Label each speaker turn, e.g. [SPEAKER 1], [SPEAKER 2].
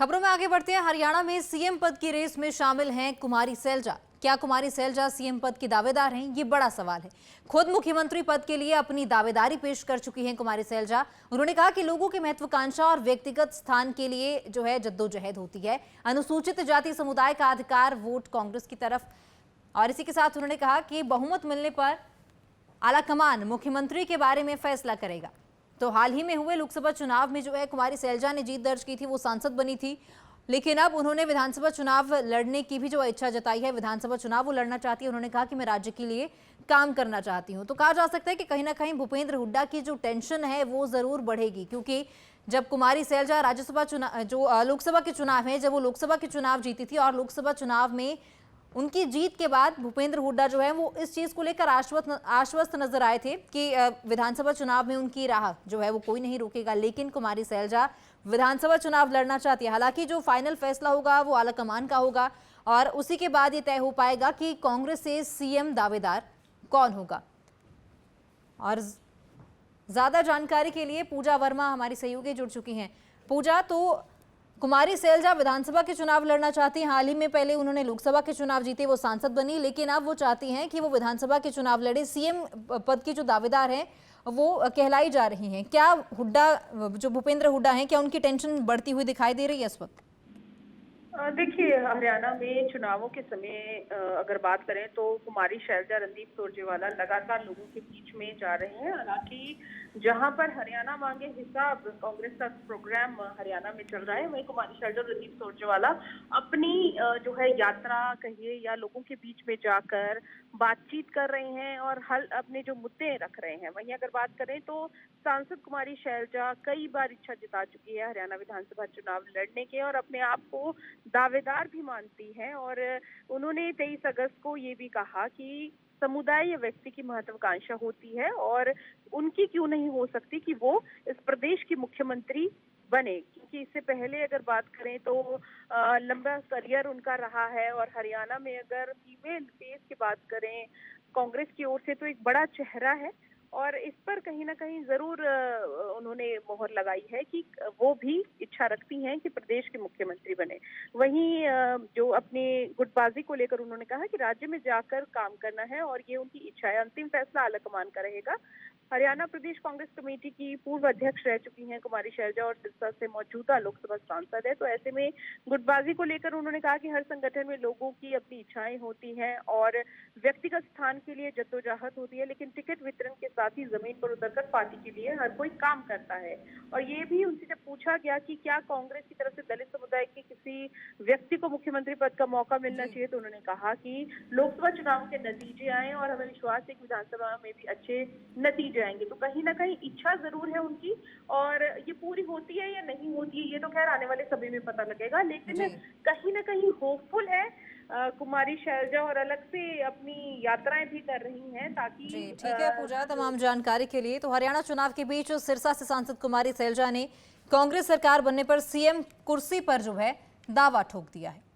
[SPEAKER 1] खबरों में आगे बढ़ते हैं। हरियाणा में सीएम पद की रेस में शामिल हैं कुमारी सैलजा। क्या कुमारी सैलजा सीएम पद की दावेदार हैं? ये बड़ा सवाल है। खुद मुख्यमंत्री पद के लिए अपनी दावेदारी पेश कर चुकी हैं कुमारी सैलजा। उन्होंने कहा कि लोगों की महत्वाकांक्षा और व्यक्तिगत स्थान के लिए जो है जद्दोजहद होती है। अनुसूचित जाति समुदाय का अधिकार वोट कांग्रेस की तरफ। और इसी के साथ उन्होंने कहा कि बहुमत मिलने पर आलाकमान मुख्यमंत्री के बारे में फैसला करेगा। तो हाल ही में हुए लोकसभा चुनाव में जो है कुमारी सैलजा ने जीत दर्ज की थी, वो सांसद बनी थी, लेकिन अब उन्होंने विधानसभा चुनाव लड़ने की भी जो इच्छा जताई है, विधानसभा चुनाव वो लड़ना चाहती है। उन्होंने कहा कि मैं राज्य के लिए काम करना चाहती हूं। तो कहा जा सकता है कि कहीं ना कहीं भूपेंद्र हुड्डा की जो टेंशन है वो जरूर बढ़ेगी, क्योंकि जब कुमारी सैलजा राज्यसभा चुनाव जो लोकसभा के चुनाव है, जब वो लोकसभा के चुनाव जीती थी और लोकसभा चुनाव में उनकी जीत के बाद भूपेंद्र हुड्डा जो है वो इस चीज को लेकर आश्वस्त नजर आए थे कि विधानसभा चुनाव में उनकी राह जो है वो कोई नहीं रोकेगा। लेकिन कुमारी सैलजा विधानसभा चुनाव लड़ना चाहती है। हालांकि जो फाइनल फैसला होगा वो आलाकमान का होगा और उसी के बाद ये तय हो पाएगा कि कांग्रेस से सीएम दावेदार कौन होगा। और ज्यादा जानकारी के लिए पूजा वर्मा हमारी सहयोगी जुड़ चुकी हैं। पूजा, तो कुमारी सैलजा विधानसभा के चुनाव लड़ना चाहती हैं। हाल ही में पहले उन्होंने लोकसभा के चुनाव जीते, वो सांसद बनी, लेकिन अब वो चाहती हैं कि वो विधानसभा के चुनाव लड़े। सीएम पद की जो दावेदार हैं वो कहलाई जा रही हैं। क्या हुड्डा, जो भूपेंद्र हुड्डा हैं, क्या उनकी टेंशन बढ़ती हुई दिखाई दे रही है इस वक्त?
[SPEAKER 2] देखिए, हरियाणा में चुनावों के समय अगर बात करें तो कुमारी सैलजा रणदीप सुरजेवाला लगातार लोगों के बीच में जा रहे हैं। हालांकि जहां पर हरियाणा मांगे हिसाब कांग्रेस का प्रोग्राम हरियाणा में चल रहा है, वहीं कुमारी सैलजा रणदीप सुरजेवाला अपनी जो है यात्रा कहिए या लोगों के बीच में जाकर बातचीत कर रहे हैं और हल अपने जो मुद्दे रख रहे हैं। वहीं अगर बात करें तो सांसद कुमारी सैलजा कई बार इच्छा जता चुकी है हरियाणा विधानसभा चुनाव लड़ने के और अपने आप को दावेदार भी मानती हैं। और उन्होंने 23 अगस्त को ये भी कहा कि समुदाय या व्यक्ति की महत्वाकांक्षा होती है और उनकी क्यों नहीं हो सकती कि वो इस प्रदेश की मुख्यमंत्री बने, क्योंकि इससे पहले अगर बात करें तो लंबा करियर उनका रहा है। और हरियाणा में अगर फीमेल फेस की बात करें कांग्रेस की ओर से तो एक बड़ा चेहरा है और इस पर कहीं ना कहीं जरूर उन्होंने मोहर लगाई है कि वो भी इच्छा रखती हैं कि प्रदेश के मुख्यमंत्री बने। वहीं जो अपनी गुटबाजी को लेकर उन्होंने कहा कि राज्य में जाकर काम करना है और ये उनकी इच्छा है। अंतिम फैसला आलाकमान का रहेगा। हरियाणा प्रदेश कांग्रेस कमेटी की पूर्व अध्यक्ष रह चुकी हैं कुमारी सैलजा और सिरसा से मौजूदा लोकसभा सांसद है। तो ऐसे में गुटबाजी को लेकर उन्होंने कहा कि हर संगठन में लोगों की अपनी इच्छाएं होती हैं और व्यक्तिगत स्थान के लिए जद्दोजहद होती है, लेकिन टिकट वितरण के साथ ही जमीन पर उतरकर पार्टी के लिए हर कोई काम करता है। और ये भी उनसे जब पूछा गया कि क्या कांग्रेस की तरफ से दलित समुदाय के किसी व्यक्ति को मुख्यमंत्री पद का मौका मिलना चाहिए, तो उन्होंने कहा कि लोकसभा चुनाव के नतीजे आए और हमें विश्वास है कि विधानसभा में भी अच्छे नतीजे आएंगे। तो कहीं ना कहीं इच्छा जरूर है उनकी और ये पूरी होती है या नहीं होती है ये तो खैर आने वाले समय में पता लगेगा, लेकिन कहीं ना कहीं होपफुल है कुमारी सैलजा और अलग से अपनी यात्राएं भी कर रही हैं ताकि
[SPEAKER 1] ठीक है पूजा, तमाम जानकारी के लिए। तो हरियाणा चुनाव के बीच सिरसा से सांसद कुमारी सैलजा ने कांग्रेस सरकार बनने पर सीएम कुर्सी पर जो है दावा ठोक दिया है।